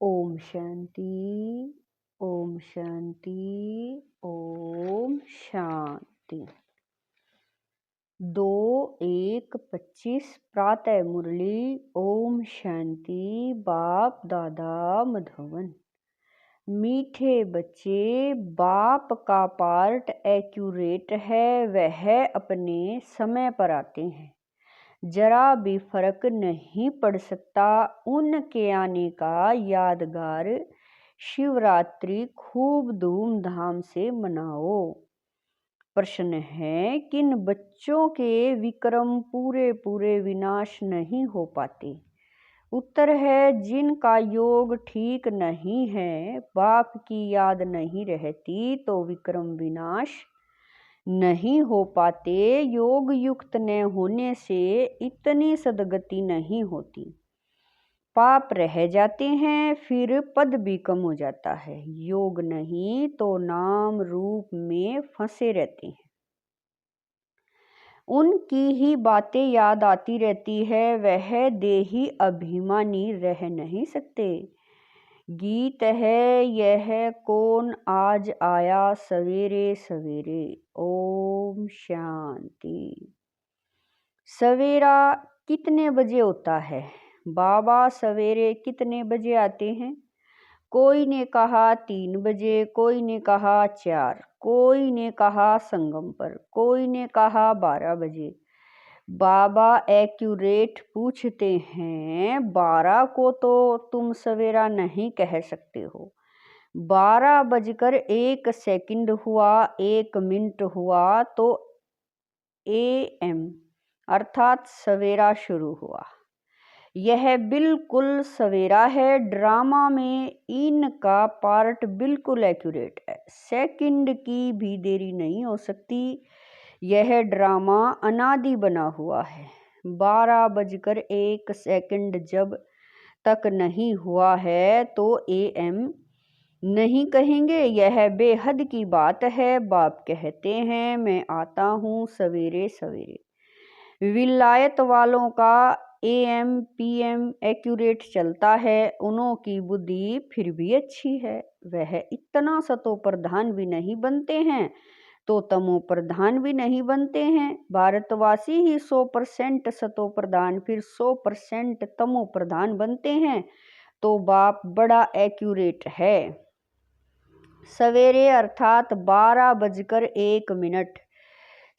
ओम शांति। ओम शांति। ओम शांति। 2-1-25 प्रातः मुरली। ओम शांति। बाप दादा मधुबन। मीठे बच्चे, बाप का पार्ट एक्यूरेट है, वह अपने समय पर आते हैं। जरा भी फर्क नहीं पड़ सकता उनके आने का। यादगार शिवरात्रि खूब धूमधाम से मनाओ। प्रश्न है, किन बच्चों के विक्रम पूरे पूरे विनाश नहीं हो पाते? उत्तर है, जिनका योग ठीक नहीं है, बाप की याद नहीं रहती, तो विक्रम विनाश नहीं हो पाते। योग युक्त न होने से इतनी सदगति नहीं होती। पाप रह जाते हैं, फिर पद भी कम हो जाता है। योग नहीं तो नाम रूप में फंसे रहते हैं। उनकी ही बातें याद आती रहती है, वह देही अभिमानी रह नहीं सकते। गीत है यह, कौन आज आया सवेरे सवेरे। ओम शांति। सवेरा कितने बजे होता है? बाबा सवेरे कितने बजे आते हैं? कोई ने कहा 3 बजे, कोई ने कहा 4, कोई ने कहा संगम पर, कोई ने कहा 12 बजे। बाबा एक्यूरेट पूछते हैं, 12 को तो तुम सवेरा नहीं कह सकते हो। 12 बजकर 1 सेकंड हुआ, 1 मिनट हुआ तो AM अर्थात सवेरा शुरू हुआ। यह बिल्कुल सवेरा है। ड्रामा में इनका पार्ट बिल्कुल एक्यूरेट है। सेकंड की भी देरी नहीं हो सकती। यह ड्रामा अनादि बना हुआ है। 12 बजकर 1 सेकंड जब तक नहीं हुआ है तो AM नहीं कहेंगे। यह बेहद की बात है। बाप कहते हैं, मैं आता हूँ सवेरे सवेरे। विलायत वालों का AM PM एक्यूरेट चलता है। उन्हों की बुद्धि फिर भी अच्छी है। वह इतना सतो प्रधान भी नहीं बनते हैं तो तमो प्रधान भी नहीं बनते हैं। भारतवासी ही 100% सतो प्रधान फिर 100% तमो प्रधान बनते हैं तो बाप बड़ा एक्यूरेट है। सवेरे अर्थात 12 बजकर 1 मिनट।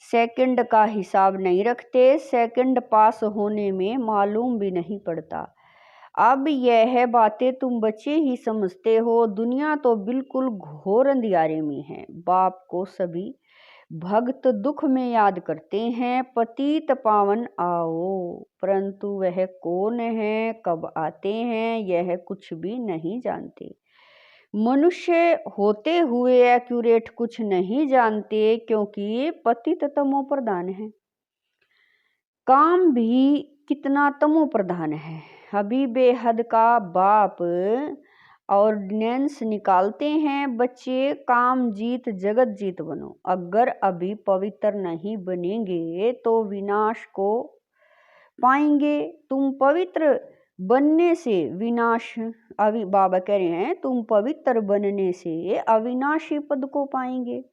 सेकंड का हिसाब नहीं रखते। सेकंड पास होने में मालूम भी नहीं पड़ता। अब यह बातें तुम बच्चे ही समझते हो। दुनिया तो बिल्कुल घोर अंधियारे में है। बाप को सभी भक्त दुख में याद करते हैं, पतित पावन आओ, परंतु वह कौन है, कब आते हैं, यह कुछ भी नहीं जानते। मनुष्य होते हुए एक्यूरेट कुछ नहीं जानते, क्योंकि पतित तमो प्रधान है। काम भी कितना तमो प्रधान है। अभी बेहद का बाप ऑर्डिनेंस निकालते हैं, बच्चे काम जीत जगत जीत बनो। अगर अभी पवित्र नहीं बनेंगे तो विनाश को पाएंगे। तुम पवित्र बनने से विनाश, अभी बाबा कह रहे हैं, तुम पवित्र बनने से अविनाशी पद को पाएंगे।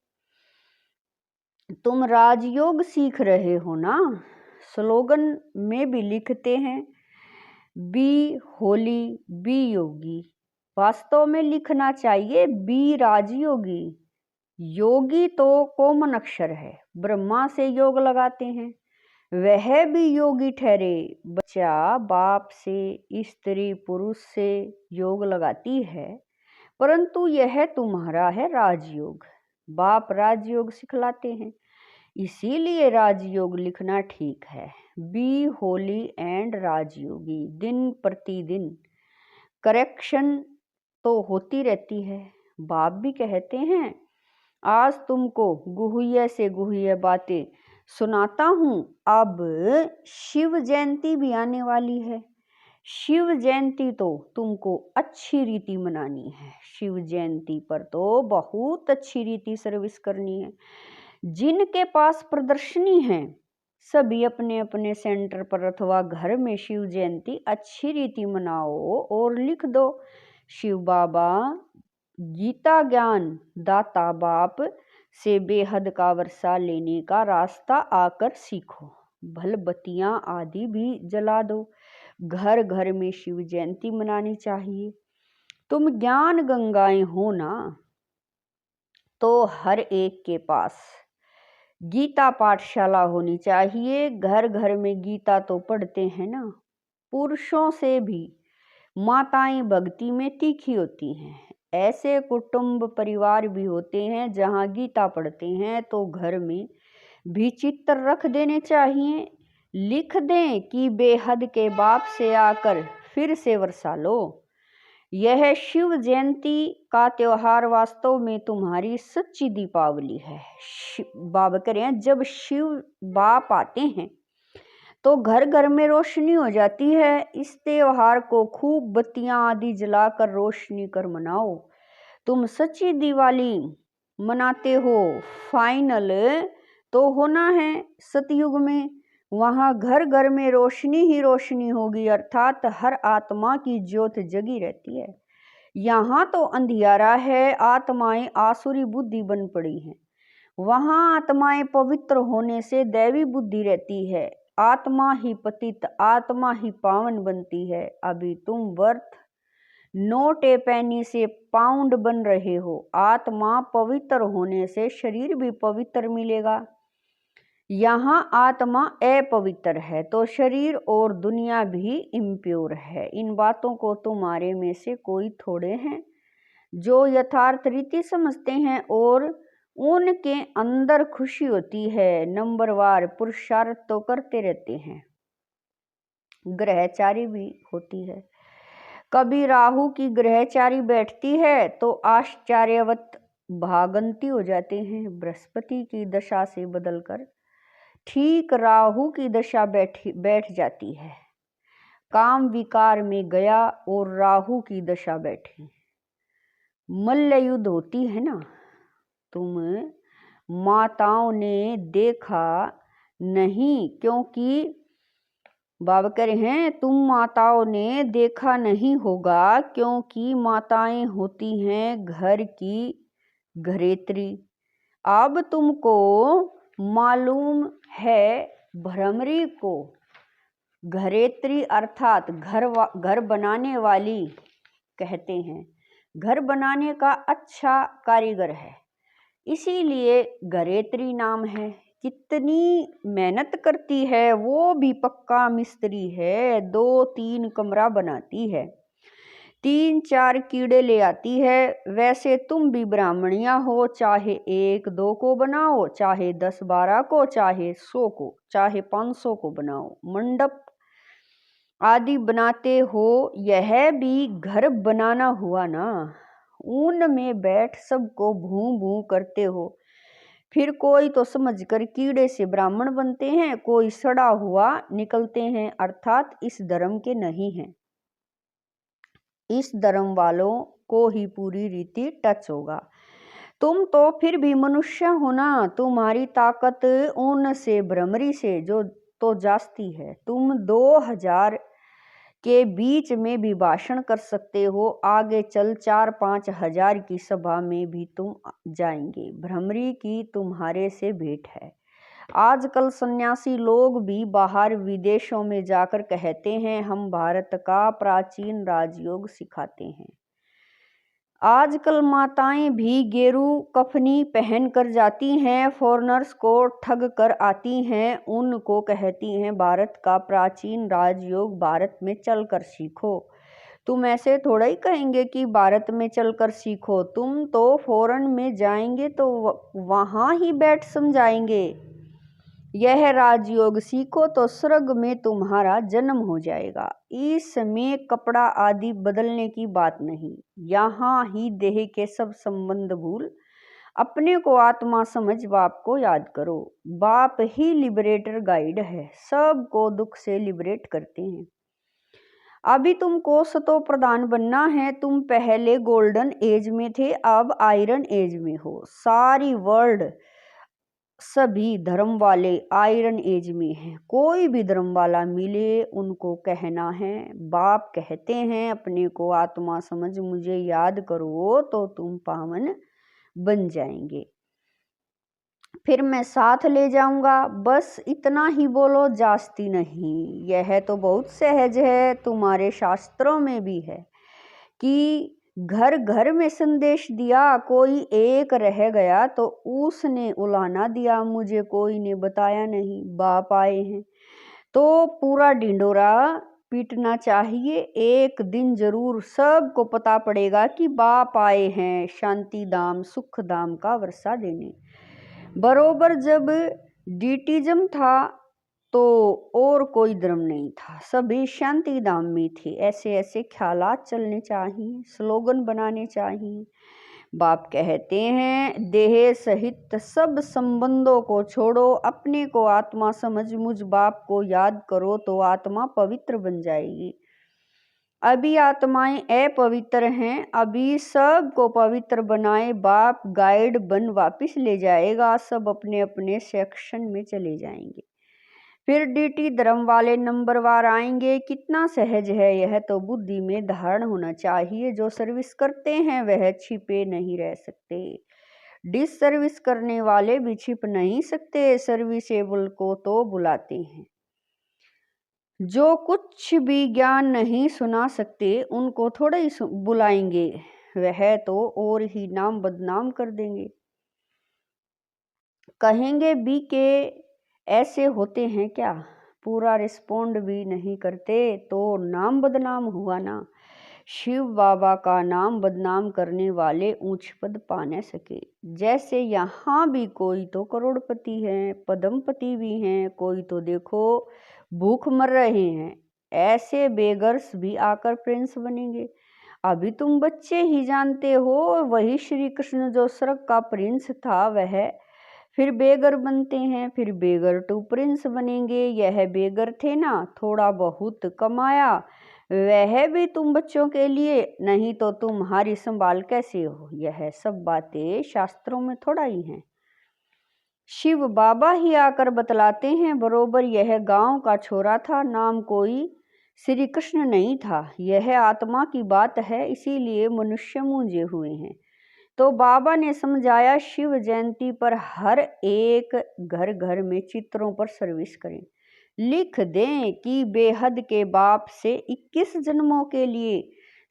तुम राजयोग सीख रहे हो ना। स्लोगन में भी लिखते हैं, बी होली बी योगी। वास्तव में लिखना चाहिए बी राजयोगी। योगी तो कॉमन अक्षर है। ब्रह्मा से योग लगाते हैं, वह भी योगी ठहरे। बच्चा बाप से, स्त्री पुरुष से योग लगाती है, परंतु यह तुम्हारा है राजयोग। बाप राजयोग सिखलाते हैं, इसीलिए राजयोग लिखना ठीक है। Be holy and Rajyogi. दिन प्रतिदिन करेक्शन तो होती रहती है। बाप भी कहते हैं, आज तुमको गुह्य से गुह्य बातें सुनाता हूँ। अब शिव जयंती भी आने वाली है। शिव जयंती तो तुमको अच्छी रीति मनानी है। शिव जयंती पर तो बहुत अच्छी रीति सर्विस करनी है। जिनके पास प्रदर्शनी है, सभी अपने अपने सेंटर पर अथवा घर में शिव जयंती अच्छी रीति मनाओ और लिख दो, शिव बाबा गीता ज्ञान दाता बाप से बेहद का वर्षा लेने का रास्ता आकर सीखो। भलबत्तियां आदि भी जला दो। घर घर में शिव जयंती मनानी चाहिए। तुम ज्ञान गंगाएं हो ना, तो हर एक के पास गीता पाठशाला होनी चाहिए। घर घर में गीता तो पढ़ते हैं ना। पुरुषों से भी माताएं भक्ति में तीखी होती हैं। ऐसे कुटुंब परिवार भी होते हैं जहां गीता पढ़ते हैं, तो घर में भी चित्र रख देने चाहिए। लिख दें कि बेहद के बाप से आकर फिर से वर्षा लो। यह शिव जयंती का त्योहार वास्तव में तुम्हारी सच्ची दीपावली है। बाबा कह रहे हैं, जब शिव बाप आते हैं तो घर घर में रोशनी हो जाती है। इस त्योहार को खूब बत्तियां आदि जलाकर रोशनी कर मनाओ। तुम सच्ची दिवाली मनाते हो। फाइनल तो होना है सतयुग में, वहां घर घर में रोशनी ही रोशनी होगी, अर्थात हर आत्मा की ज्योत जगी रहती है। यहाँ तो अंधियारा है, आत्माएं आसुरी बुद्धि बन पड़ी हैं। वहां आत्माएं पवित्र होने से दैवी बुद्धि रहती है। आत्मा ही पतित, आत्मा ही पावन बनती है। अभी तुम वर्थ नोट ए पैनी से पाउंड बन रहे हो। आत्मा पवित्र होने से शरीर भी पवित्र मिलेगा। यहाँ आत्मा अपवित्र है तो शरीर और दुनिया भी इम्प्योर है। इन बातों को तुम्हारे में से कोई थोड़े हैं जो यथार्थ रीति समझते हैं और उनके अंदर खुशी होती है। नंबरवार पुरुषार्थ तो करते रहते हैं। ग्रहचारी भी होती है। कभी राहु की ग्रहचारी बैठती है तो आश्चर्यवत भागंती हो जाते हैं। बृहस्पति की दशा से बदलकर ठीक राहु की दशा बैठ जाती है। काम विकार में गया और राहु की दशा बैठी। मल्ल युद्ध होती है ना। तुम माताओं ने देखा नहीं, क्योंकि बाबा कह रहे हैं तुम माताओं ने देखा नहीं होगा, क्योंकि माताएं होती हैं घर की घरेत्री। अब तुमको मालूम है, भ्रमरी को घरेत्री अर्थात घर बनाने वाली कहते हैं। घर बनाने का अच्छा कारीगर है, इसीलिए घरेत्री नाम है। कितनी मेहनत करती है, वो भी पक्का मिस्त्री है। 2-3 कमरा बनाती है, 3-4 कीड़े ले आती है। वैसे तुम भी ब्राह्मणिया हो, चाहे 1-2 को बनाओ, चाहे 10-12 को, चाहे 100 को, चाहे 500 को बनाओ। मंडप आदि बनाते हो, यह भी घर बनाना हुआ ना। ऊन में बैठ सबको भूं भूं करते हो। फिर कोई तो समझकर कीड़े से ब्राह्मण बनते हैं, कोई सड़ा हुआ निकलते हैं, अर्थात इस धर्म के नहीं हैं। इस धर्म वालों को ही पूरी रीति टच होगा। तुम तो फिर भी मनुष्य हो ना। तुम्हारी ताकत उनसे भ्रमरी से जो तो जास्ती है। तुम 2000 के बीच में भी भाषण कर सकते हो। आगे चल 4-5 हजार की सभा में भी तुम जाएंगे। भ्रमरी की तुम्हारे से भेंट है। आजकल सन्यासी लोग भी बाहर विदेशों में जाकर कहते हैं हम भारत का प्राचीन राजयोग सिखाते हैं। आजकल माताएं भी गेरू कफनी पहन कर जाती हैं, फॉरेनर्स को ठग कर आती हैं, उनको कहती हैं भारत का प्राचीन राजयोग भारत में चलकर सीखो। तुम ऐसे थोड़ा ही कहेंगे कि भारत में चलकर सीखो। तुम तो फॉरेन में जाएंगे तो वहाँ ही बैठ समझाएंगे यह राजयोग सीखो तो स्वर्ग में तुम्हारा जन्म हो जाएगा। इसमें कपड़ा आदि बदलने की बात नहीं। यहाँ ही देह के सब संबंध भूल अपने को आत्मा समझ बाप को याद करो। बाप ही लिबरेटर गाइड है, सबको दुख से लिबरेट करते हैं। अभी तुमको सतो प्रधान बनना है। तुम पहले गोल्डन एज में थे, अब आयरन एज में हो। सारी वर्ल्ड सभी धर्म वाले आयरन एज में हैं। कोई भी धर्म वाला मिले उनको कहना है, बाप कहते हैं अपने को आत्मा समझ मुझे याद करो तो तुम पावन बन जाएंगे, फिर मैं साथ ले जाऊंगा। बस इतना ही बोलो, जास्ती नहीं। यह तो बहुत सहज है, तुम्हारे शास्त्रों में भी है कि घर घर में संदेश दिया, कोई एक रह गया तो उसने उलाना दिया, मुझे कोई ने बताया नहीं, बाप आए हैं तो पूरा ढिंडोरा पीटना चाहिए। एक दिन जरूर सबको पता पड़ेगा कि बाप आए हैं शांति धाम सुख धाम का वर्षा देने। बरोबर जब डीटिज्म था तो और कोई धर्म नहीं था, सभी शांति धाम में थे। ऐसे ऐसे ख्यालात चलने चाहिए, स्लोगन बनाने चाहिए। बाप कहते हैं देह सहित सब संबंधों को छोड़ो, अपने को आत्मा समझ मुझ बाप को याद करो तो आत्मा पवित्र बन जाएगी। अभी आत्माएं अपवित्र हैं, अभी सबको पवित्र बनाए बाप गाइड बन वापिस ले जाएगा, सब अपने अपने सेक्शन में चले जाएंगे। फिर डीटी धर्म वाले नंबरवार आएंगे। कितना सहज है, यह तो बुद्धि में धारण होना चाहिए। जो सर्विस करते हैं वह छिपे नहीं रह सकते, डिस सर्विस करने वाले भी छिप नहीं सकते, सर्विसेबल को तो बुलाते हैं। जो कुछ भी ज्ञान नहीं सुना सकते उनको थोड़ा ही बुलाएंगे, वह तो और ही नाम बदनाम कर देंगे। कहेंगे बी के ऐसे होते हैं क्या, पूरा रिस्पोंड भी नहीं करते तो नाम बदनाम हुआ ना। शिव बाबा का नाम बदनाम करने वाले ऊंच पद पा न सके। जैसे यहाँ भी कोई तो करोड़पति हैं, पद्मपति भी हैं, कोई तो देखो भूख मर रहे हैं, ऐसे बेगर्स भी आकर प्रिंस बनेंगे। अभी तुम बच्चे ही जानते हो, वही श्री कृष्ण जो स्वर्ग का प्रिंस था वह फिर बेगर बनते हैं, फिर बेगर टू प्रिंस बनेंगे। यह बेगर थे ना, थोड़ा बहुत कमाया, वह भी तुम बच्चों के लिए, नहीं तो तुम्हारी संभाल कैसे हो। यह सब बातें शास्त्रों में थोड़ा ही हैं, शिव बाबा ही आकर बतलाते हैं। बरोबर यह गांव का छोरा था, नाम कोई श्री कृष्ण नहीं था। यह आत्मा की बात है, इसीलिए मनुष्य मूंझे हुए हैं। तो बाबा ने समझाया शिव जयंती पर हर एक घर घर में चित्रों पर सर्विस करें, लिख दें कि बेहद के बाप से 21 जन्मों के लिए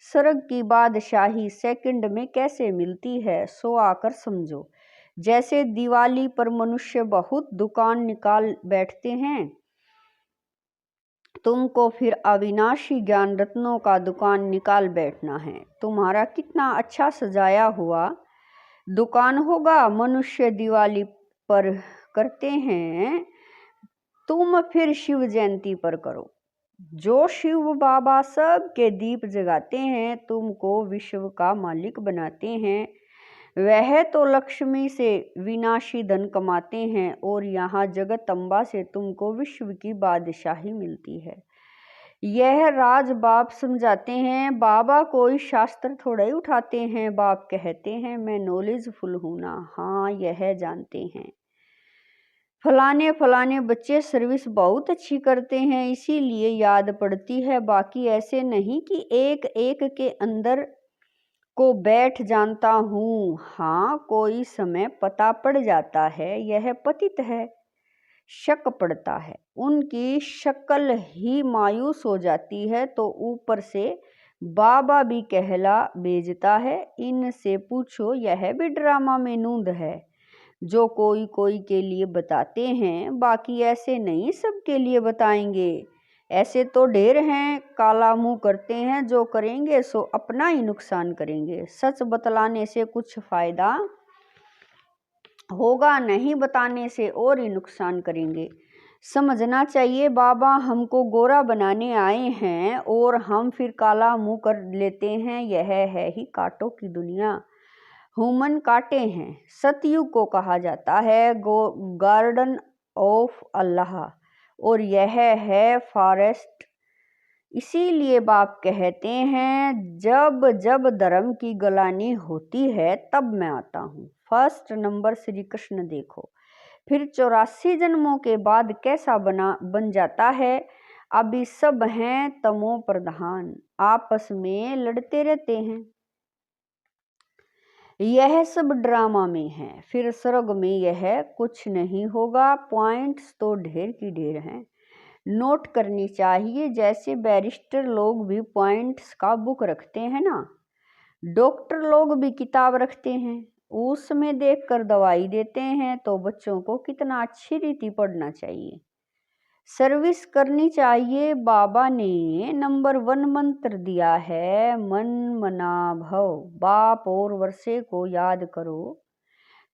स्वर्ग की बादशाही सेकंड में कैसे मिलती है, सो आकर समझो। जैसे दिवाली पर मनुष्य बहुत दुकान निकाल बैठते हैं, तुमको फिर अविनाशी ज्ञान रत्नों का दुकान निकाल बैठना है। तुम्हारा कितना अच्छा सजाया हुआ दुकान होगा, मनुष्य दिवाली पर करते हैं, तुम फिर शिव जयंती पर करो। जो शिव बाबा सबके दीप जगाते हैं, तुमको विश्व का मालिक बनाते हैं, वह तो लक्ष्मी से विनाशी धन कमाते हैं और यहाँ जगत अम्बा से तुमको विश्व की बादशाही मिलती है। यह राज बाप समझाते हैं, बाबा कोई शास्त्र थोड़ा ही उठाते हैं। बाप कहते हैं मैं नॉलेजफुल हूँ ना, हाँ यह जानते हैं। फलाने फलाने बच्चे सर्विस बहुत अच्छी करते हैं, इसीलिए याद पड़ती है, बाकी ऐसे नहीं कि एक एक के अंदर को बैठ जानता हूँ। हाँ कोई समय पता पड़ जाता है यह पतित है, शक पड़ता है, उनकी शक्ल ही मायूस हो जाती है, तो ऊपर से बाबा भी कहला भेजता है, इनसे पूछो यह भी ड्रामा में नूंद है, जो कोई कोई के लिए बताते हैं, बाकी ऐसे नहीं सबके लिए बताएंगे। ऐसे तो ढेर हैं, काला मुंह करते हैं, जो करेंगे सो अपना ही नुकसान करेंगे। सच बतलाने से कुछ फायदा होगा नहीं, बताने से और ही नुकसान करेंगे। समझना चाहिए बाबा हमको गोरा बनाने आए हैं और हम फिर काला मुंह कर लेते हैं, यह है ही कांटों की दुनिया, ह्यूमन कांटे हैं। सतयुग को कहा जाता है गार्डन ऑफ अल्लाह और यह है फॉरेस्ट। इसीलिए बाप कहते हैं जब जब धर्म की गलानी होती है तब मैं आता हूँ। फर्स्ट नंबर श्री कृष्ण देखो, फिर 84 जन्मों के बाद कैसा बन जाता है। अभी सब हैं तमो प्रधान, आपस में लड़ते रहते हैं। यह सब ड्रामा में है, फिर स्वर्ग में यह कुछ नहीं होगा। पॉइंट्स तो ढेर की ढेर हैं, नोट करनी चाहिए। जैसे बैरिस्टर लोग भी पॉइंट्स का बुक रखते हैं ना, डॉक्टर लोग भी किताब रखते हैं, उसमें देखकर दवाई देते हैं। तो बच्चों को कितना अच्छी रीति पढ़ना चाहिए, सर्विस करनी चाहिए। बाबा ने नंबर 1 मंत्र दिया है, मन मना भव। बाप और वर्षे को याद करो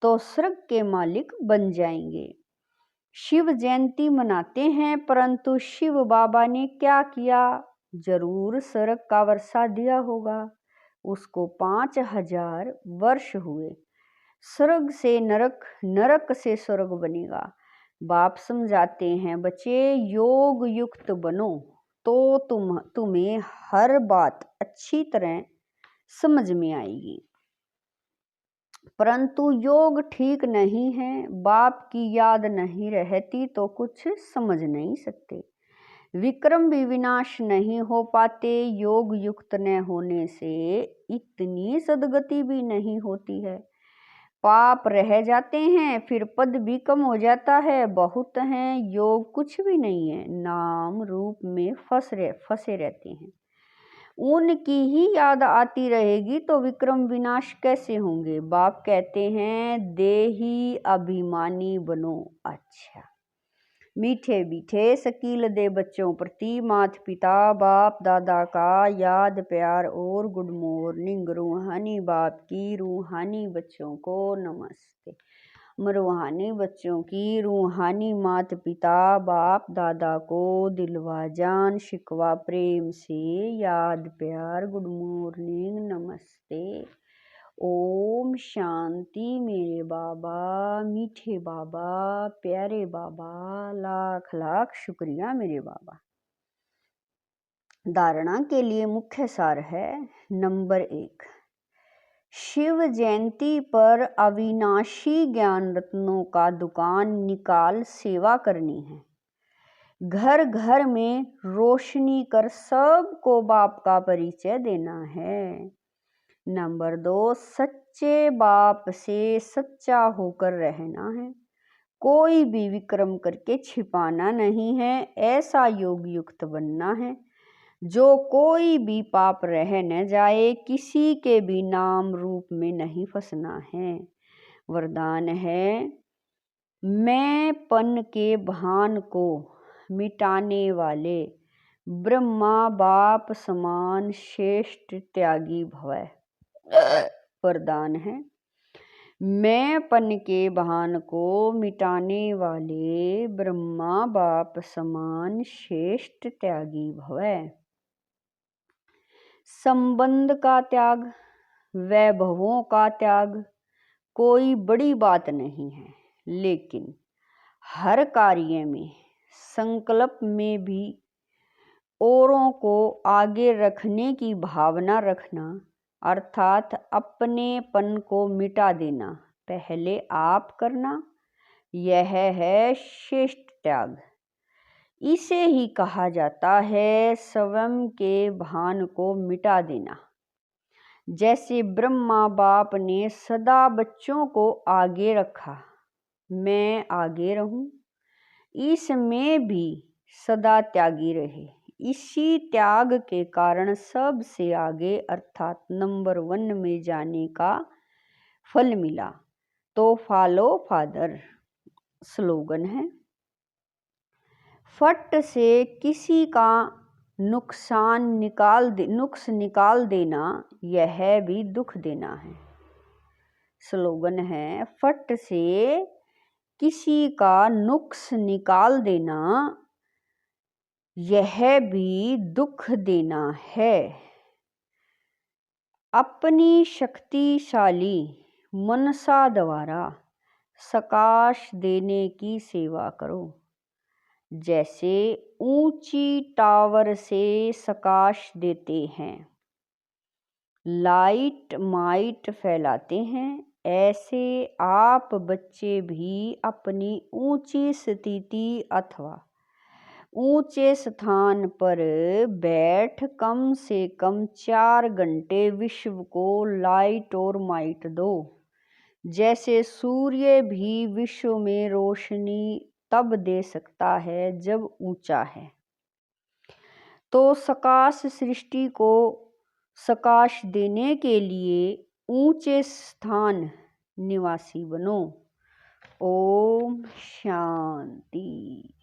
तो स्वर्ग के मालिक बन जाएंगे। शिव जयंती मनाते हैं, परंतु शिव बाबा ने क्या किया, जरूर स्वर्ग का वर्षा दिया होगा। उसको 5000 वर्ष हुए। स्वर्ग से नरक, नरक से स्वर्ग बनेगा। बाप समझाते हैं, बच्चे योग युक्त बनो तो तुम्हें हर बात अच्छी तरह समझ में आएगी। परंतु योग ठीक नहीं है, बाप की याद नहीं रहती तो कुछ समझ नहीं सकते। विक्रम भी विनाश नहीं हो पाते, योग युक्त न होने से इतनी सदगति भी नहीं होती है। पाप रह जाते हैं, फिर पद भी कम हो जाता है। बहुत हैं, योग कुछ भी नहीं है, नाम रूप में फंसे रहते हैं। उनकी ही याद आती रहेगी तो विक्रम विनाश कैसे होंगे। बाप कहते हैं, देही अभिमानी बनो। अच्छा, मीठे मीठे शकील दे बच्चों प्रति माता पिता बाप दादा का याद प्यार और गुड मॉर्निंग। रूहानी बाप की रूहानी बच्चों को नमस्ते। रूहानी बच्चों की रूहानी माता पिता बाप दादा को दिलवा जान शिकवा प्रेम से याद प्यार गुड मॉर्निंग नमस्ते। ओम शांति। मेरे बाबा, मीठे बाबा, प्यारे बाबा, लाख लाख शुक्रिया मेरे बाबा। धारणा के लिए मुख्य सार है, नंबर 1, शिव जयंती पर अविनाशी ज्ञान रत्नों का दुकान निकाल सेवा करनी है। घर घर में रोशनी कर सबको बाप का परिचय देना है। नंबर 2, सच्चे बाप से सच्चा होकर रहना है। कोई भी विक्रम करके छिपाना नहीं है, ऐसा योग युक्त बनना है जो कोई भी पाप रह न जाए, किसी के भी नाम रूप में नहीं फंसना है। वरदान है, मैं पन के भान को मिटाने वाले ब्रह्मा बाप समान श्रेष्ठ त्यागी भवै। वरदान है, मैं पन के भान को मिटाने वाले ब्रह्मा बाप समान श्रेष्ठ त्यागी भवै। संबंध का त्याग, वैभवों का त्याग कोई बड़ी बात नहीं है, लेकिन हर कार्य में संकल्प में भी औरों को आगे रखने की भावना रखना, अर्थात अपनेपन को मिटा देना, पहले आप करना, यह है श्रेष्ठ त्याग। इसे ही कहा जाता है स्वयं के भान को मिटा देना। जैसे ब्रह्मा बाप ने सदा बच्चों को आगे रखा, मैं आगे रहूं, इसमें भी सदा त्यागी रहे। इसी त्याग के कारण सबसे आगे अर्थात नंबर 1 में जाने का फल मिला। तो फॉलो फादर स्लोगन है, फट से किसी का नुक्स निकाल देना, यह भी दुख देना है। स्लोगन है, फट से किसी का नुक्स निकाल देना, यह भी दुख देना है। अपनी शक्तिशाली मनसा द्वारा सकाश देने की सेवा करो। जैसे ऊंची टावर से सकाश देते हैं, लाइट माइट फैलाते हैं, ऐसे आप बच्चे भी अपनी ऊंची स्थिति अथवा ऊंचे स्थान पर बैठ कम से कम 4 घंटे विश्व को लाइट और माइट दो। जैसे सूर्य भी विश्व में रोशनी तब दे सकता है जब ऊंचा है, तो सकाश सृष्टि को सकाश देने के लिए ऊंचे स्थान निवासी बनो। ओम शांति।